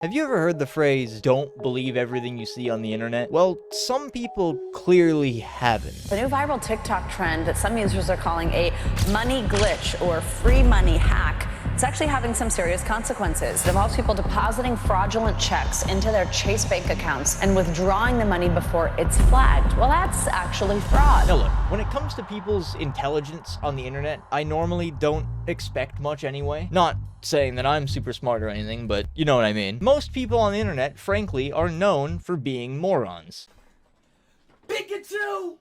Have you ever heard the phrase, don't believe everything you see on the internet? Well, some people clearly haven't. The new viral TikTok trend that some users are calling a money glitch or free money hack, it's actually having some serious consequences. It involves people depositing fraudulent checks into their Chase bank accounts and withdrawing the money before it's flagged. Well, that's actually fraud. Now look, when it comes to people's intelligence on the internet, I normally don't expect much anyway. Not saying that I'm super smart or anything, but you know what I mean. Most people on the internet, frankly, are known for being morons. Pikachu!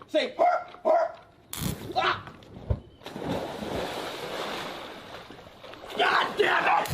Say herp, herp. Ah. God damn it!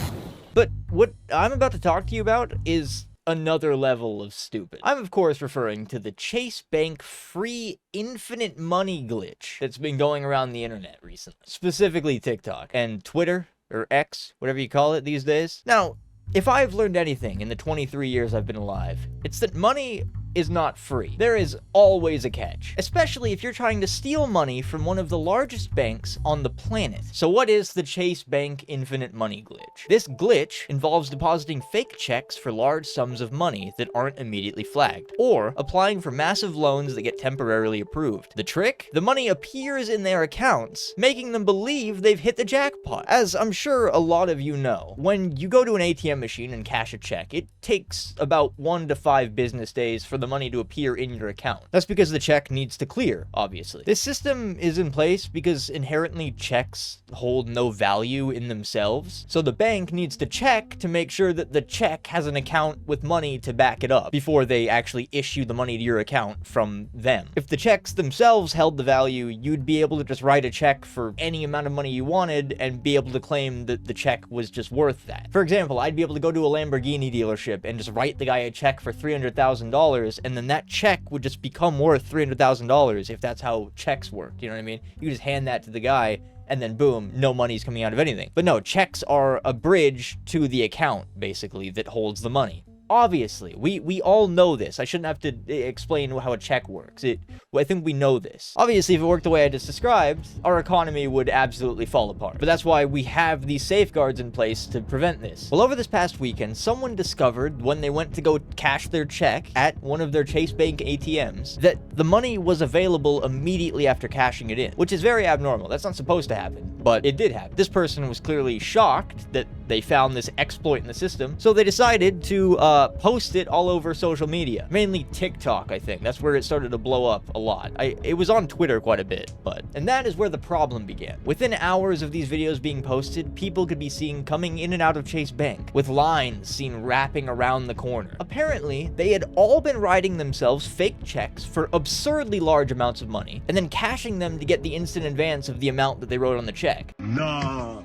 But what I'm about to talk to you about is another level of stupid. I'm of course referring to the Chase Bank free infinite money glitch that's been going around the internet recently. Specifically TikTok and Twitter, or X, whatever you call it these days. Now, if I've learned anything in the 23 years I've been alive, it's that money is not free. There is always a catch, especially if you're trying to steal money from one of the largest banks on the planet. So what is the Chase Bank infinite money glitch? This glitch involves depositing fake checks for large sums of money that aren't immediately flagged, or applying for massive loans that get temporarily approved. The trick? The money appears in their accounts, making them believe they've hit the jackpot. As I'm sure a lot of you know, when you go to an ATM machine and cash a check, it takes about 1 to 5 business days for the money to appear in your account. That's because the check needs to clear, obviously. This system is in place because inherently checks hold no value in themselves, so the bank needs to check to make sure that the check has an account with money to back it up before they actually issue the money to your account from them. If the checks themselves held the value, you'd be able to just write a check for any amount of money you wanted and be able to claim that the check was just worth that. For example, I'd be able to go to a Lamborghini dealership and just write the guy a check for $300,000, and then that check would just become worth $300,000 if that's how checks work. You know what I mean? You just hand that to the guy and then boom, no money's coming out of anything. But no, checks are a bridge to the account, basically, that holds the money. Obviously, we all know this. I shouldn't have to explain how a check works. I think we know this. Obviously, if it worked the way I just described, our economy would absolutely fall apart. But that's why we have these safeguards in place to prevent this. Well, over this past weekend, someone discovered when they went to go cash their check at one of their Chase Bank ATMs that the money was available immediately after cashing it in, which is very abnormal. That's not supposed to happen, but it did happen. This person was clearly shocked that they found this exploit in the system, so they decided to post it all over social media, mainly TikTok. I think that's where it started to blow up a lot. It was on Twitter quite a bit, and that is where the problem began. Within hours of these videos being posted, people could be seen coming in and out of Chase Bank, with lines seen wrapping around the corner. Apparently, they had all been writing themselves fake checks for absurdly large amounts of money, and then cashing them to get the instant advance of the amount that they wrote on the check. Nah,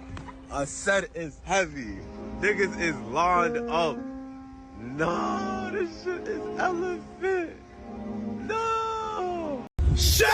I said it's heavy. Niggas is lined up. No, this shit is elephant. No. Shut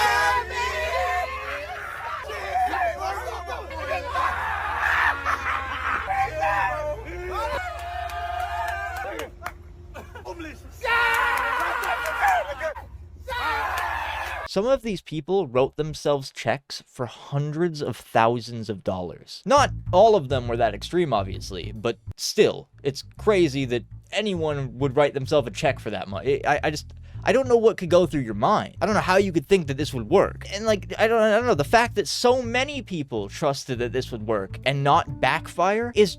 Some of these people wrote themselves checks for hundreds of thousands of dollars. Not all of them were that extreme, obviously, but still, it's crazy that anyone would write themselves a check for that much. I don't know what could go through your mind. I don't know how you could think that this would work. And like, I don't know, the fact that so many people trusted that this would work and not backfire is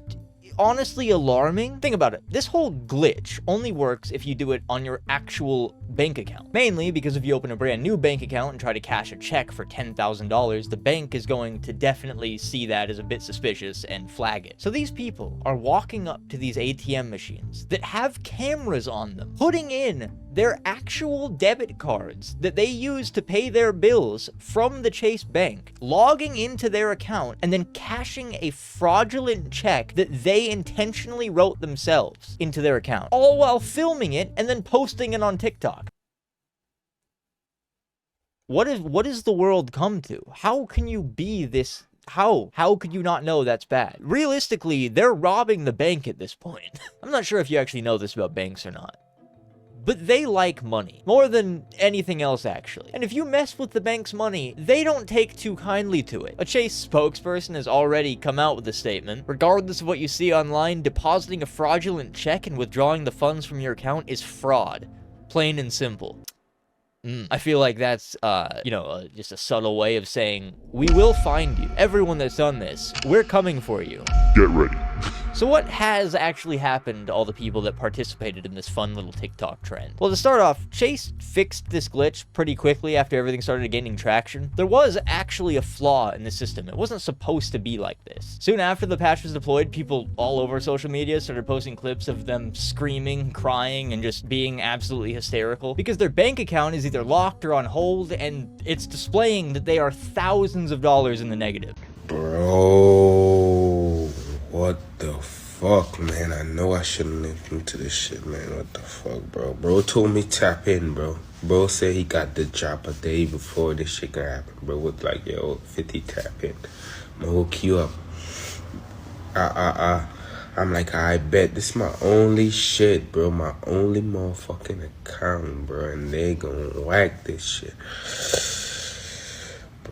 honestly alarming. Think about it. This whole glitch only works if you do it on your actual bank account. Mainly because if you open a brand new bank account and try to cash a check for $10,000, the bank is going to definitely see that as a bit suspicious and flag it. So these people are walking up to these ATM machines that have cameras on them, putting in their actual debit cards that they use to pay their bills from the Chase Bank, logging into their account, and then cashing a fraudulent check that they intentionally wrote themselves into their account, all while filming it and then posting it on TikTok. What is the world come to? How can you be this How could you not know that's bad? Realistically, they're robbing the bank at this point. I'm not sure if you actually know this about banks or not, but they like money more than anything else, actually. And if you mess with the bank's money, they don't take too kindly to it. A Chase spokesperson has already come out with a statement. Regardless of what you see online, depositing a fraudulent check and withdrawing the funds from your account is fraud. Plain and simple. I feel like that's, just a subtle way of saying, we will find you. Everyone that's done this, we're coming for you. Get ready. So what has actually happened to all the people that participated in this fun little TikTok trend? Well, to start off, Chase fixed this glitch pretty quickly after everything started gaining traction. There was actually a flaw in the system. It wasn't supposed to be like this. Soon after the patch was deployed, people all over social media started posting clips of them screaming, crying, and just being absolutely hysterical because their bank account is either locked or on hold, and it's displaying that they are thousands of dollars in the negative. Bro, what the fuck, man? I know I shouldn't listen to this shit, man. What the fuck, bro? Bro told me tap in, bro. Bro said he got the drop a day before this shit gonna happen, bro. With like, yo, 50 tap in. I'ma hook you up. I'm like, I bet this my only shit, bro. My only motherfucking account, bro. And they gonna whack this shit.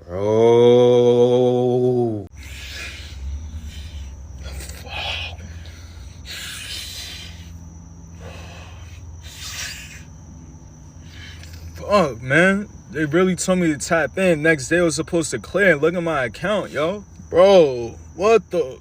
Bro. Fuck, man. They really told me to tap in. Next day I was supposed to clear and look at my account, yo. Bro, what the...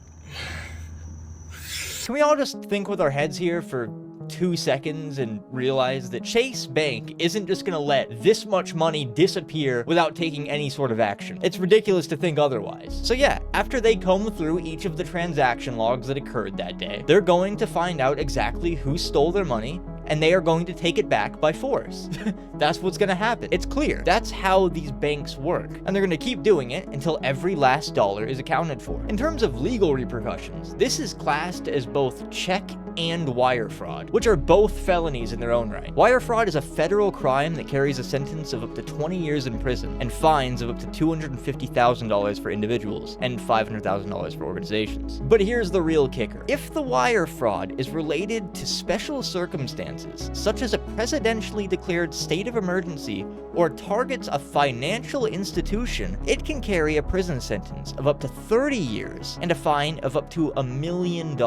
Can we all just think with our heads here for 2 seconds and realize that Chase Bank isn't just gonna let this much money disappear without taking any sort of action? It's ridiculous to think otherwise. So yeah, after they comb through each of the transaction logs that occurred that day, they're going to find out exactly who stole their money, and they are going to take it back by force. That's what's gonna happen. It's clear. That's how these banks work. And they're gonna keep doing it until every last dollar is accounted for. In terms of legal repercussions, this is classed as both check and wire fraud, which are both felonies in their own right. Wire fraud is a federal crime that carries a sentence of up to 20 years in prison and fines of up to $250,000 for individuals and $500,000 for organizations. But here's the real kicker. If the wire fraud is related to special circumstances, such as a presidentially declared state of emergency or targets a financial institution, it can carry a prison sentence of up to 30 years and a fine of up to $1 million.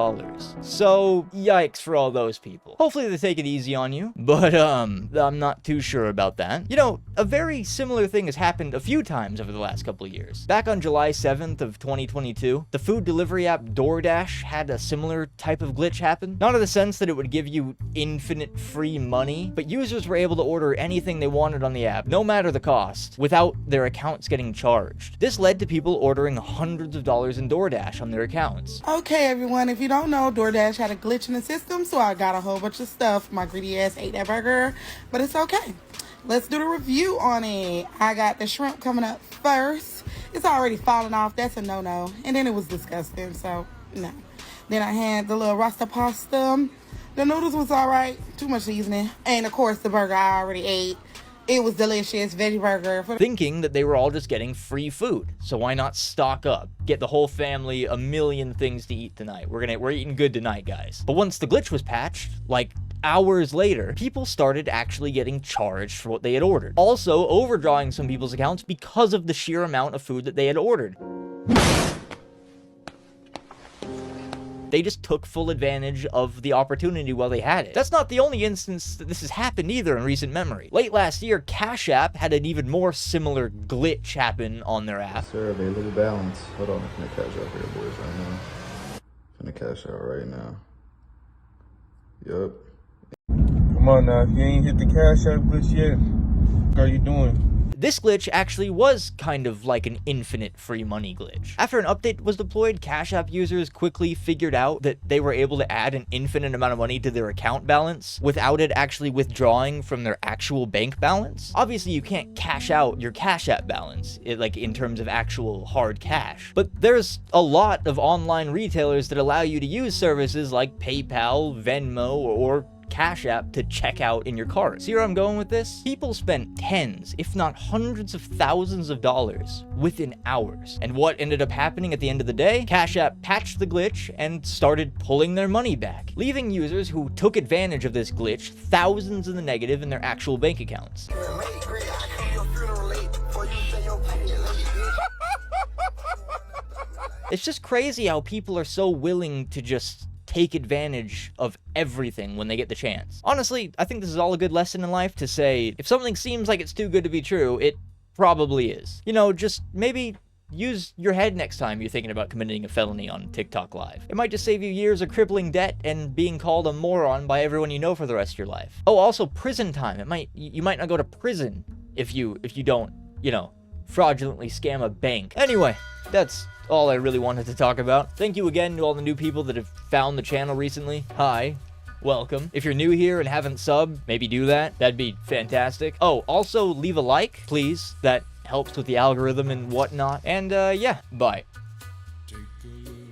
So, yikes for all those people. Hopefully they take it easy on you, but I'm not too sure about that. You know, a very similar thing has happened a few times over the last couple of years. Back on July 7th of 2022, the food delivery app DoorDash had a similar type of glitch happen. Not in the sense that it would give you infinite free money, but users were able to order anything they wanted on the app, no matter the cost, without their accounts getting charged. This led to people ordering hundreds of dollars in DoorDash on their accounts. Okay, everyone, if you don't know, DoorDash had a glitch in the system, so I got a whole bunch of stuff. My greedy ass ate that burger, but it's okay. Let's do the review on it. I got the shrimp coming up first. It's already falling off. That's a no-no. And then it was disgusting, so no. Then I had the little rasta pasta. The noodles was all right. Too much seasoning. And, of course, the burger I already ate. It was delicious. Veggie burger. Thinking that they were all just getting free food. So why not stock up? Get the whole family a million things to eat tonight. We're eating good tonight, guys. But once the glitch was patched, like hours later, people started actually getting charged for what they had ordered. Also overdrawing some people's accounts because of the sheer amount of food that they had ordered. They just took full advantage of the opportunity while they had it. That's not the only instance that this has happened either in recent memory. Late last year, Cash App had an even more similar glitch happen on their app. Sir, available balance. Hold on, I'm finna cash out here, boys, right now. Finna cash out right now. Yup. Come on now, if you ain't hit the cash out glitch yet, what are you doing? This glitch actually was kind of like an infinite free money glitch. After an update was deployed, Cash App users quickly figured out that they were able to add an infinite amount of money to their account balance without it actually withdrawing from their actual bank balance. Obviously, you can't cash out your Cash App balance, like in terms of actual hard cash. But there's a lot of online retailers that allow you to use services like PayPal, Venmo, or Cash App to check out in your cart. See where I'm going with this? People spent tens, if not hundreds of thousands of dollars within hours. And what ended up happening at the end of the day? Cash App patched the glitch and started pulling their money back, leaving users who took advantage of this glitch thousands in the negative in their actual bank accounts. It's just crazy how people are so willing to just take advantage of everything when they get the chance. Honestly, I think this is all a good lesson in life to say, if something seems like it's too good to be true, it probably is. You know, just maybe use your head next time you're thinking about committing a felony on TikTok Live. It might just save you years of crippling debt and being called a moron by everyone you know for the rest of your life. Oh, also prison time. You might not go to prison if you don't, you know, fraudulently scam a bank. Anyway, that's all I really wanted to talk about. Thank you again to all the new people that have found the channel recently. Hi. Welcome. If you're new here and haven't subbed, maybe do that. That'd be fantastic. Oh, also leave a like, please. That helps with the algorithm and whatnot. And yeah, bye. Take a look.